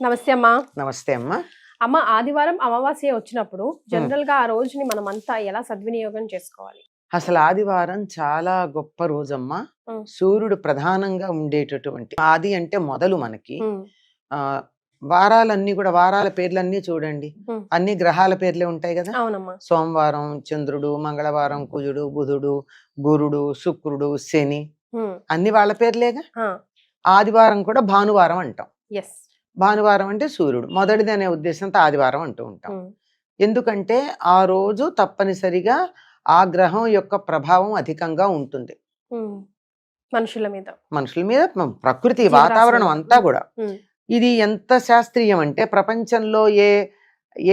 నమస్తే అమ్మా. నమస్తే అమ్మా. అమ్మ, ఆదివారం అమావాస్య వచ్చినప్పుడు జనరల్ గా ఆ రోజుని మనం అంతా ఎలా సద్వినియోగం చేసుకోవాలి? అసలు ఆదివారం చాలా గొప్ప రోజమ్మా. సూర్యుడు ప్రధానంగా ఉండేటటువంటి ఆది అంటే మొదలు మనకి. ఆ వారాలన్నీ కూడా వారాల పేర్లన్నీ చూడండి, అన్ని గ్రహాల పేర్లే ఉంటాయి కదా. అవునమ్మా. సోమవారం చంద్రుడు, మంగళవారం కుజుడు, బుధుడు, గురుడు, శుక్రుడు, శని అన్ని వాళ్ళ పేర్లేగా. ఆదివారం కూడా భానువారం అంటాం. భానువారం అంటే సూర్యుడు మొదటిది అనే ఉద్దేశంతో ఆదివారం అంటూ ఉంటాం. ఎందుకంటే ఆ రోజు తప్పనిసరిగా ఆ గ్రహం యొక్క ప్రభావం అధికంగా ఉంటుంది మనుషుల మీద, ప్రకృతి వాతావరణం అంతా కూడా. ఇది ఎంత శాస్త్రీయం అంటే ప్రపంచంలో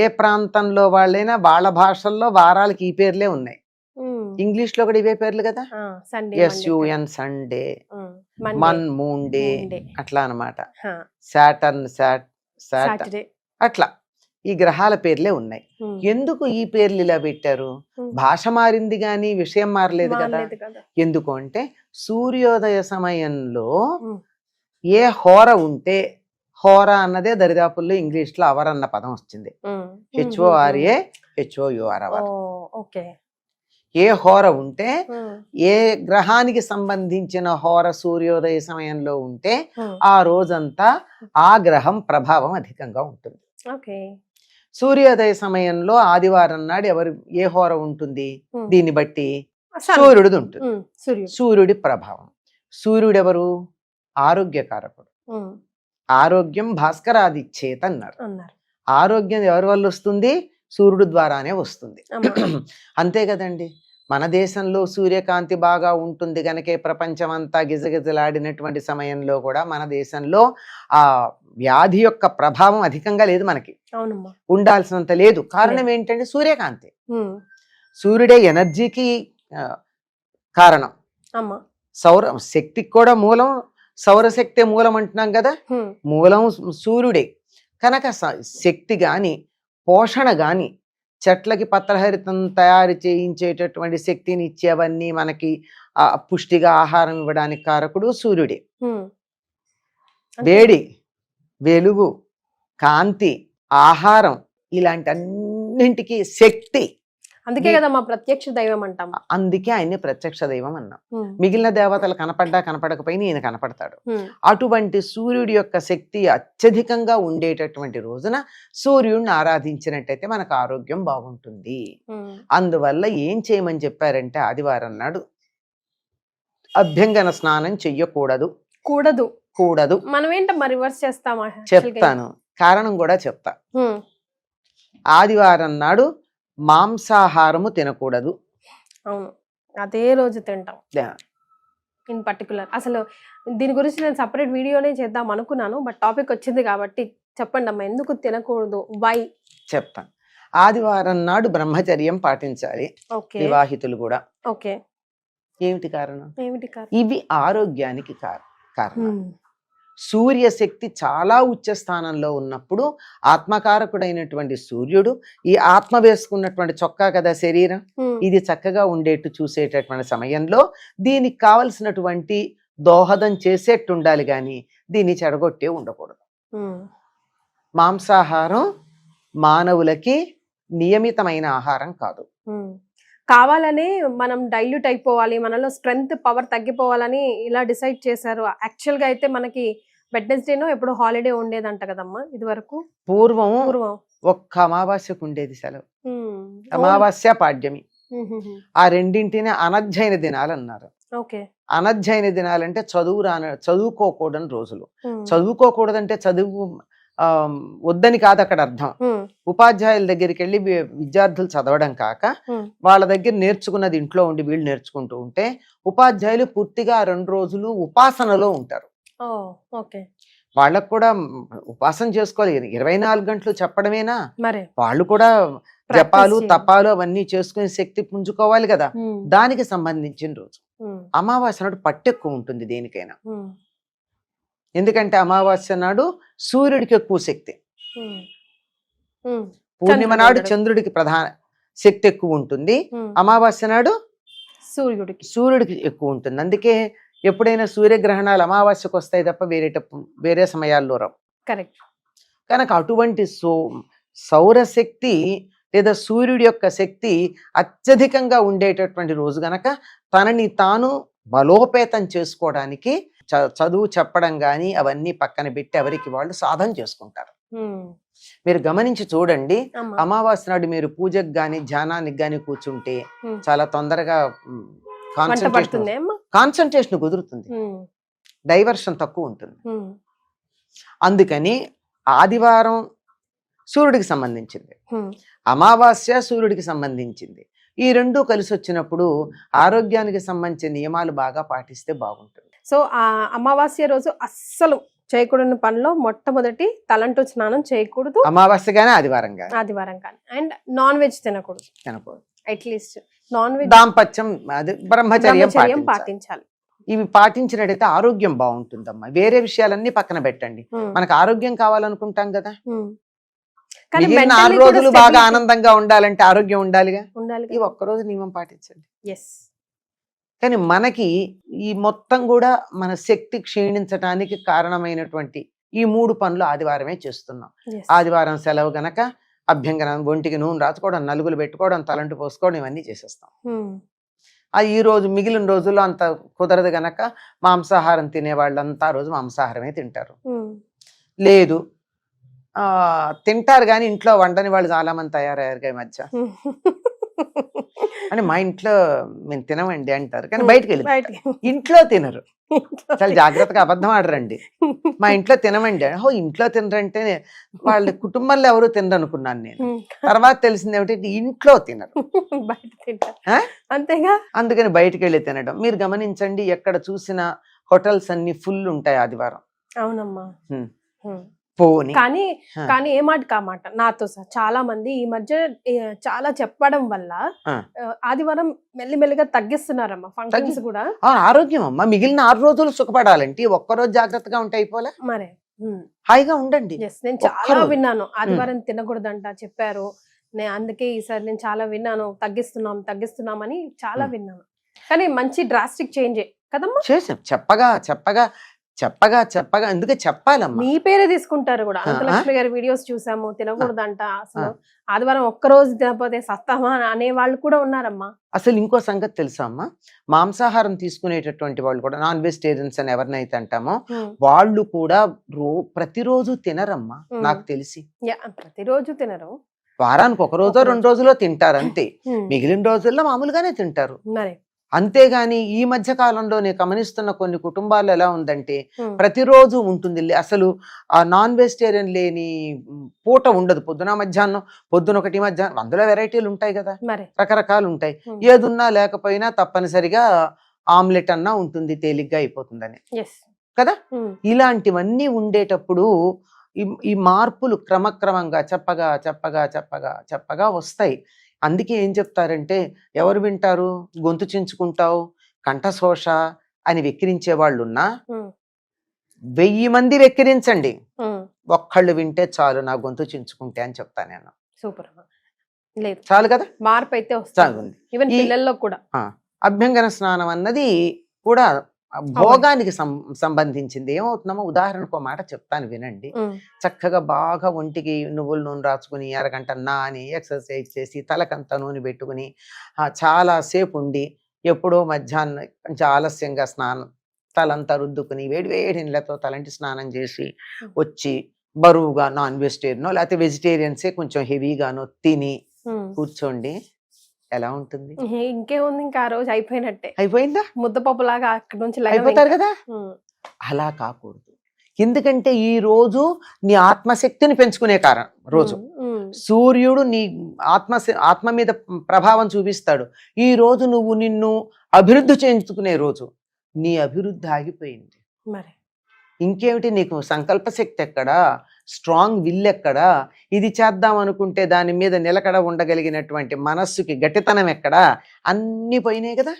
ఏ ప్రాంతంలో వాళ్ళైనా వాళ్ళ భాషల్లో వారాలకి ఈ పేర్లే ఉన్నాయి. ఇంగ్లీష్ లో కూడా ఇవే పేర్లు కదా. SUN Sunday, Mann moon day, అట్లా అనమాట. సాటర్న్ సాటర్డే, అట్లా ఈ గ్రహాల పేర్లే ఉన్నాయి. ఎందుకు ఈ పేర్లు ఇలా పెట్టారు? భాష మారింది గాని విషయం మారలేదు కదా. ఎందుకు అంటే సూర్యోదయ సమయంలో ఏ హోర ఉంటే, హోర అన్నదే దరిదాపుల్లో ఇంగ్లీష్ లో అవర్ అన్న పదం వచ్చింది. HORA HOUR hour. ఏ హోర ఉంటే, ఏ గ్రహానికి సంబంధించిన హోర సూర్యోదయ సమయంలో ఉంటే ఆ రోజంతా ఆ గ్రహం ప్రభావం అధికంగా ఉంటుంది. సూర్యోదయ సమయంలో ఆదివారం నాడు ఏ హోర ఉంటుంది, దీన్ని బట్టి సూర్యుడిది ఉంటుంది. సూర్యుడి ప్రభావం. సూర్యుడు ఎవరు? ఆరోగ్యకారకుడు. ఆరోగ్యం భాస్కరాదిచ్చేత అన్నారు. ఆరోగ్యం ఎవరి వల్ల వస్తుంది? సూర్యుడు ద్వారానే వస్తుంది. అంతే కదండి. మన దేశంలో సూర్యకాంతి బాగా ఉంటుంది గనకే ప్రపంచం అంతా గిజగిజలాడినటువంటి సమయంలో కూడా మన దేశంలో ఆ వ్యాధి యొక్క ప్రభావం అధికంగా లేదు. మనకి ఉండాల్సినంత లేదు. కారణం ఏంటంటే సూర్యకాంతి. సూర్యుడే ఎనర్జీకి కారణం. సౌర శక్తికి కూడా మూలం సౌరశక్తి మూలం అంటున్నాం కదా. మూలం సూర్యుడే కనుక శక్తి గాని పోషణ గాని, చెట్లకి పత్రహరితం తయారు చేయించేటటువంటి శక్తిని ఇచ్చేవన్నీ మనకి పుష్టిగా ఆహారం ఇవ్వడానికి కారకుడు సూర్యుడే. వేడి, వెలుగు, కాంతి, ఆహారం ఇలాంటి అన్నింటికి శక్తి. అందుకే కదా మా ప్రత్యక్ష దైవం అంటాం. అందుకే ఆయన్ని ప్రత్యక్ష దైవం అన్నాం. మిగిలిన దేవతలు కనపడకపోయినా ఈయన కనపడతాడు. అటువంటి సూర్యుడి యొక్క శక్తి అత్యధికంగా ఉండేటటువంటి రోజున సూర్యుడిని ఆరాధించినట్టయితే మనకు ఆరోగ్యం బాగుంటుంది. అందువల్ల ఏం చేయమని చెప్పారంటే ఆదివారం నాడు అభ్యంగన స్నానం చెయ్యకూడదు. కూడదు. మనం ఏంటమ్మా రివర్స్ చేస్తామా? చెప్తాను, కారణం కూడా చెప్తా. ఆదివారం నాడు మాంసాహారము తినకూడదు. అవును, అదే రోజు తింటాం ఇన్ పర్టికులర్. అసలు దీని గురించి నేను సపరేట్ వీడియోనే చేద్దాం అనుకున్నాను, బట్ టాపిక్ వచ్చింది కాబట్టి చెప్పండి అమ్మా, ఎందుకు తినకూడదు, వై చెప్తాను. ఆదివారం నాడు బ్రహ్మచర్యం పాటించాలి వివాహితులు కూడా. ఏమిటి కారణం? ఇవి ఆరోగ్యానికి కారణం. సూర్యశక్తి చాలా ఉచ్చ స్థానంలో ఉన్నప్పుడు ఆత్మకారకుడైనటువంటి సూర్యుడు ఈ ఆత్మ వేసుకున్నటువంటి చొక్కా కదా శరీరం, ఇది చక్కగా ఉండేట్టు చూసేటటువంటి సమయంలో దీనికి కావలసినటువంటి దోహదం చేసేట్టు ఉండాలి గాని దీన్ని చెడగొట్టే ఉండకూడదు. మాంసాహారం మానవులకి నియమితమైన ఆహారం కాదు. కావాలని మనం డైల్యూట్ అయిపోవాలి, మనలో స్ట్రెంగ్త్ పవర్ తగ్గిపోవాలని ఇలా డిసైడ్ చేశారు. యాక్చువల్ గా అయితే మనకి వెడ్నెస్డేనో ఎప్పుడు హాలిడే ఉండేదంట కదమ్మా ఇది వరకు. పూర్వం ఒక్క అమావాస్యకు ఉండేది సెలవు. అమావాస్య పాడ్యమి ఆ రెండింటిని అనధ్యయన దినాలు అన్నారు. అనధ్యయన దినాలంటే చదువుకోకూడని రోజులు. చదువుకోకూడదంటే చదువు వద్దని కాదు అక్కడ అర్థం. ఉపాధ్యాయుల దగ్గరికి వెళ్ళి విద్యార్థులు చదవడం కాక వాళ్ళ దగ్గర నేర్చుకున్నది ఇంట్లో ఉండి వీళ్ళు నేర్చుకుంటూ ఉంటే ఉపాధ్యాయులు పూర్తిగా 2 రోజులు ఉపాసనలో ఉంటారు. వాళ్ళకు కూడా ఉపాసన చేసుకోవాలి. 24 గంటలు చెప్పడమేనా, వాళ్ళు కూడా జపాలు తపాలు అవన్నీ చేసుకుని శక్తి పుంజుకోవాలి కదా. దానికి సంబంధించిన రోజు అమావాస్య నాడు పట్టెక్కువ ఉంటుంది దేనికైనా. ఎందుకంటే అమావాస్య నాడు సూర్యుడికి ఎక్కువ శక్తి, పూర్ణిమ నాడు చంద్రుడికి ప్రధాన శక్తి ఎక్కువ ఉంటుంది, అమావాస్య నాడు సూర్యుడికి ఎక్కువ ఉంటుంది. అందుకే ఎప్పుడైనా సూర్యగ్రహణాలు అమావాస్యకు వస్తాయి తప్ప వేరే సమయాల్లో రావు. కనుక అటువంటి సౌరశక్తి లేదా సూర్యుడి యొక్క శక్తి అత్యధికంగా ఉండేటటువంటి రోజు గనక తనని తాను బలోపేతం చేసుకోవడానికి చదువు చెప్పడం కానీ అవన్నీ పక్కన పెట్టి ఎవరికి వాళ్ళు సాధన చేసుకుంటారు. మీరు గమనించి చూడండి, అమావాస్య నాడు మీరు పూజకు గాని ధ్యానానికి గాని కూర్చుంటే చాలా తొందరగా కాన్సన్ట్రేషన్ కుదురుతుంది, డైవర్షన్ తక్కువ ఉంటుంది. అందుకని ఆదివారం సూర్యుడికి సంబంధించింది, అమావాస్య సూర్యుడికి సంబంధించింది. ఈ రెండు కలిసి వచ్చినప్పుడు ఆరోగ్యానికి సంబంధించిన నియమాలు బాగా పాటిస్తే బాగుంటుంది. సో ఆ అమావాస్య రోజు అస్సలు చేయకూడని పనిలో మొట్టమొదటి తలంటు స్నానం చేయకూడదు, అమావాస్య కానీ ఆదివారం కానీ, అండ్ నాన్ వెజ్ తినకూడదు. అట్లీస్ట్ నాన్ వెజ్, దాంపత్యం, అది బ్రహ్మచర్యం పాటించాలి. ఇవి పాటించినట్టయితే ఆరోగ్యం బాగుంటుందమ్మా. వేరే విషయాలన్నీ పక్కన పెట్టండి, మనకు ఆరోగ్యం కావాలనుకుంటాం కదా. 4 రోజులు బాగా ఆనందంగా ఉండాలంటే ఆరోగ్యం ఉండాలిగా. ఈ ఒక్కరోజు నియమం పాటించండి. కానీ మనకి ఈ మొత్తం కూడా మన శక్తి క్షీణించడానికి కారణమైనటువంటి ఈ 3 పనులు ఆదివారమే చేస్తున్నాం. ఆదివారం సెలవు గనక అభ్యంగనం, ఒంటికి నూనె రాసుకోవడం, నలుగులు పెట్టుకోవడం, తలంటు పోసుకోవడం, ఇవన్నీ చేసేస్తాం. ఈ రోజు మిగిలిన రోజుల్లో అంత కుదరదు గనక మాంసాహారం తినే వాళ్ళంతా రోజు మాంసాహారమే తింటారు. లేదు తింటారు కానీ ఇంట్లో వండని వాళ్ళు చాలా మంది తయారయ్యారు ఈ మధ్య. అని మా ఇంట్లో మేము తినమండి అంటారు, కానీ బయటకు వెళ్ళి ఇంట్లో తినరు. చాలా జాగ్రత్తగా అబద్ధం ఆడరండి. మా ఇంట్లో తినమండి, ఇంట్లో తినరంటే వాళ్ళ కుటుంబంలో ఎవరు తినరు అనుకున్నాను నేను. తర్వాత తెలిసింది ఏమిటంటే ఇంట్లో తినరు, అంతేగా. అందుకని బయటకు వెళ్ళి తినడం. మీరు గమనించండి, ఎక్కడ చూసినా హోటల్స్ అన్ని ఫుల్ ఉంటాయి ఆదివారం. అవునమ్మా. కానీ ఏ మాట కామాట నాతో చాలా మంది ఈ మధ్య చాలా చెప్పడం వల్ల ఆదివారం మెల్లిమెల్లిగా తగ్గిస్తున్నారమ్మా ఫంక్షన్స్ కూడా. ఆరోగ్యం అమ్మా, మిగిలిన 6 రోజులు సుఖపడాలంటే ఒక్కరోజు జాగ్రత్తగా ఉంటాయి అయిపోలే. మరే హాయిగా ఉండండి. నేను చాలా విన్నాను ఆదివారం తినకూడదంట చెప్పారు. అందుకే ఈసారి నేను చాలా విన్నాను, తగ్గిస్తున్నామని చాలా విన్నాను. కానీ మంచి డ్రాస్టిక్ చేంజ్ కదమ్మా. చేసాం, చెప్పగా ఎందుకే చెప్పాలమ్మా. మీ పేరే తీసుకుంటారు కూడా. అనంతలక్ష్మి గారి వీడియోస్ చూసాము, తినకూడదంట, అసలు ఆదివారం ఒక్కరోజు తినకపోతే సస్తామా అనే వాళ్ళు కూడా ఉన్నారమ్మా. అసలు ఇంకో సంగతి తెలుసా అమ్మా, మాంసాహారం తీసుకునేటటువంటి వాళ్ళు కూడా, నాన్ వెజిటేరియన్స్ అని ఎవరినైతే అంటామో వాళ్ళు కూడా ప్రతిరోజు తినరమ్మా నాకు తెలిసి. ప్రతిరోజు తినరు, వారానికి 1 రోజో 2 రోజులో తింటారు అంతే. మిగిలిన రోజుల్లో మామూలుగానే తింటారు. అంతేగాని ఈ మధ్య కాలంలో నేను గమనిస్తున్న కొన్ని కుటుంబాలు ఎలా ఉందంటే ప్రతిరోజు ఉంటుంది. అసలు ఆ నాన్ వెజిటేరియన్ లేని పూట ఉండదు. పొద్దున మధ్యాహ్నం, పొద్దున ఒకటి మధ్యాహ్నం, అందులో వెరైటీలు ఉంటాయి కదా, రకరకాలు ఉంటాయి. ఏదున్నా లేకపోయినా తప్పనిసరిగా ఆమ్లెట్ అన్నా ఉంటుంది, తేలిగ్గా అయిపోతుందని కదా. ఇలాంటివన్నీ ఉండేటప్పుడు ఈ మార్పులు క్రమక్రమంగా చెప్పగా వస్తాయి. అందుకే ఏం చెప్తారంటే, ఎవరు వింటారు, గొంతు చించుకుంటావు, కంఠశోష అని వెక్కిరించే వాళ్ళున్నా 1000 మంది వెక్కిరించండి, ఒక్కళ్ళు వింటే చాలు నా గొంతు చించుకుంటే అని చెప్తాను నేను. సూపర్, లేదు చాలు కదా, మార్పు అయితే వస్తుంది. ఈవెన్ పిల్లల్లో కూడా అభ్యంగన స్నానం అన్నది కూడా భోగానికి సంబంధించింది. ఏమవుతుందమ్మా, ఉదాహరణకు మాట చెప్తాను వినండి. చక్కగా బాగా ఒంటికి నువ్వుల నూనె రాసుకుని అరగంట నాని ఎక్సర్సైజ్ చేసి తలకంతా నూనె పెట్టుకుని చాలా సేపు ఉండి ఎప్పుడో మధ్యాహ్నం కొంచెం ఆలస్యంగా స్నానం తలంతా రుద్దుకుని వేడి నీళ్ళతో తలంటి స్నానం చేసి వచ్చి బరువుగా నాన్ వెజిటేరియనో లేకపోతే వెజిటేరియన్సే కొంచెం హెవీగానో తిని కూర్చోండి, ఎలా ఉంటుంది? ఇంకేముంది, ఇంకా ఆ రోజు అయిపోయిందా, ముద్దపప్పు లాగా అక్కడి నుంచి అయిపోతారు కదా. అలా కాకూడదు. ఎందుకంటే ఈ రోజు నీ ఆత్మశక్తిని పెంచుకునే రోజు. సూర్యుడు నీ ఆత్మ మీద ప్రభావం చూపిస్తాడు. ఈ రోజు నువ్వు నిన్ను అభివృద్ధి చేయించుకునే రోజు. నీ అభివృద్ధి ఆగిపోయింది, మరి ఇంకేమిటి? నీకు సంకల్ప శక్తి ఎక్కడా, స్ట్రాంగ్ విల్ ఎక్కడా? ఇది చేద్దాం అనుకుంటే దాని మీద నిలకడ ఉండగలిగినటువంటి మనస్సుకి గట్టితనం ఎక్కడా? అన్ని పోయినాయి కదా,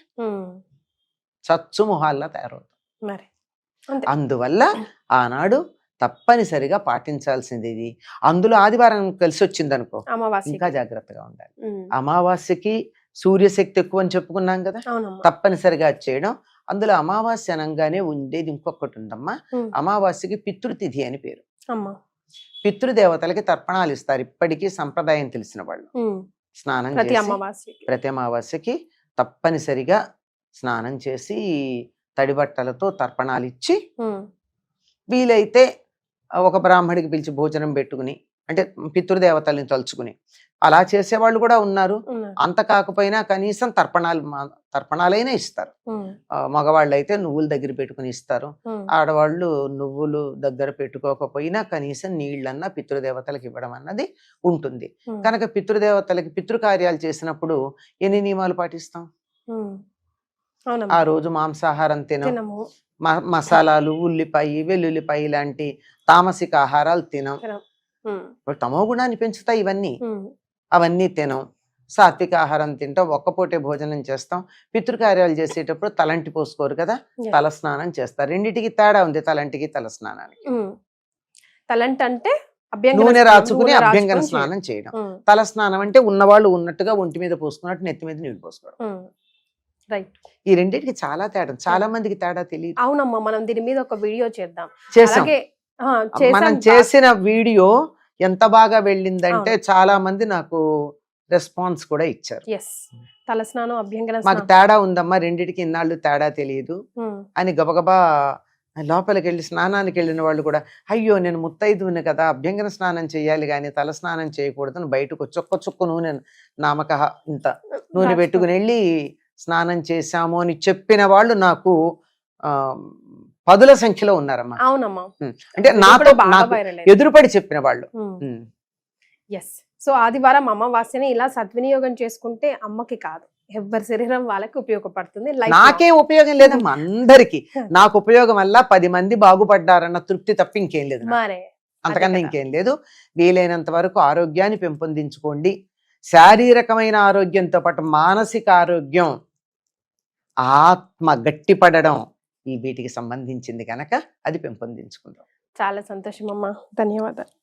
చచ్చు మొహాల్లా తయారవుతాం. అందువల్ల ఆనాడు తప్పనిసరిగా పాటించాల్సింది ఇది. అందులో ఆదివారం కలిసి వచ్చింది అనుకో, ఇంకా జాగ్రత్తగా ఉండాలి. అమావాస్యకి సూర్యశక్తి ఎక్కువ అని చెప్పుకున్నాం కదా, తప్పనిసరిగా చేయడం. అందులో అమావాస్య అనగానే ఉండేది ఇంకొకటి ఉందమ్మా, అమావాస్యకి పితృతిథి అని పేరు. పితృదేవతలకి తర్పణాలు ఇస్తారు ఇప్పటికీ సంప్రదాయం తెలిసిన వాళ్ళు. స్నానం ప్రతి చేసి అమావాస్యకి. ప్రతి అమావాస్యకి తప్పనిసరిగా స్నానం చేసి తడి బట్టలతో తర్పణాలు ఇచ్చి వీలైతే ఒక బ్రాహ్మడికి పిలిచి భోజనం పెట్టుకుని, అంటే పితృదేవతల్ని తలుచుకుని అలా చేసేవాళ్ళు కూడా ఉన్నారు. అంత కాకపోయినా కనీసం తర్పణాలైనా ఇస్తారు. మగవాళ్ళు అయితే నువ్వులు దగ్గర పెట్టుకుని ఇస్తారు. ఆడవాళ్ళు నువ్వులు దగ్గర పెట్టుకోకపోయినా కనీసం నీళ్ళన్నా పితృదేవతలకు ఇవ్వడం అన్నది ఉంటుంది. కనుక పితృదేవతలకి పితృకార్యాలు చేసినప్పుడు ఎన్ని నియమాలు పాటిస్తాం? ఆ రోజు మాంసాహారం తినము, మసాలాలు, ఉల్లిపాయ, వెల్లుల్లిపాయ లాంటి తామసిక ఆహారాలు తినం. తమో గుణాన్ని పెంచుతాయి ఇవన్నీ. అవన్నీ తినం. సాత్విక ఆహారం తింటాం, ఒక్కపూటే భోజనం చేస్తాం. పితృకార్యాలు చేసేటప్పుడు తలంటి పోసుకోరు కదా, తల స్నానం చేస్తారు. రెండిటికి తేడా ఉంది, తలంటికి తల స్నానానికి. తలంటి అంటే నూనె రాచుకుని అభ్యంగన స్నానం చేయడం. తల స్నానం అంటే ఉన్నవాళ్ళు ఉన్నట్టుగా ఒంటి మీద పోసుకున్నట్టు నెత్తి మీద నీళ్ళు పోసుకోవడం. ఈ రెండింటికి చాలా తేడా, చాలా మందికి తేడా తెలియదు. అవునమ్మా, మనం దీని మీద ఒక వీడియో చేద్దాం. మనం చేసిన వీడియో ఎంత బాగా వెళ్ళిందంటే చాలా మంది నాకు రెస్పాన్స్ కూడా ఇచ్చారు. తలస్నానం, అభ్యంగన మాకు తేడా ఉందమ్మా, రెండిటికి ఇన్నాళ్ళు తేడా తెలియదు అని గబగబా లోపలికి వెళ్ళి స్నానానికి వెళ్ళిన వాళ్ళు కూడా, అయ్యో నేను ముత్తైదువుని కదా, అభ్యంగన స్నానం చేయాలి కానీ తల స్నానం చేయకూడదని బయటకు చుక్క నూనె, నామక ఇంత నూనె పెట్టుకుని వెళ్ళి స్నానం చేశాము అని చెప్పిన వాళ్ళు నాకు పదుల సంఖ్యలో ఉన్నారమ్మా. అవునమ్మా, అంటే నాతో ఎదురుపడి చెప్పిన వాళ్ళు. సో ఆదివారం అమావాస్యని ఇలా సద్వినియోగం చేసుకుంటే అమ్మకి కాదు, ఎవరి శరీరం వాళ్ళకి ఉపయోగపడుతుంది. నాకే ఉపయోగం లేదమ్మా, అందరికి నాకు ఉపయోగం వల్ల 10 మంది బాగుపడ్డారన్న తృప్తి తప్ప ఇంకేం లేదు, అంతకన్నా ఇంకేం లేదు. వీలైనంత వరకు ఆరోగ్యాన్ని పెంపొందించుకోండి. శారీరకమైన ఆరోగ్యంతో పాటు మానసిక ఆరోగ్యం, ఆత్మ గట్టిపడడం, ఈ వీటికి సంబంధించింది కనుక అది పెంపొందించుకుందాం. చాలా సంతోషం అమ్మా, ధన్యవాదాలు.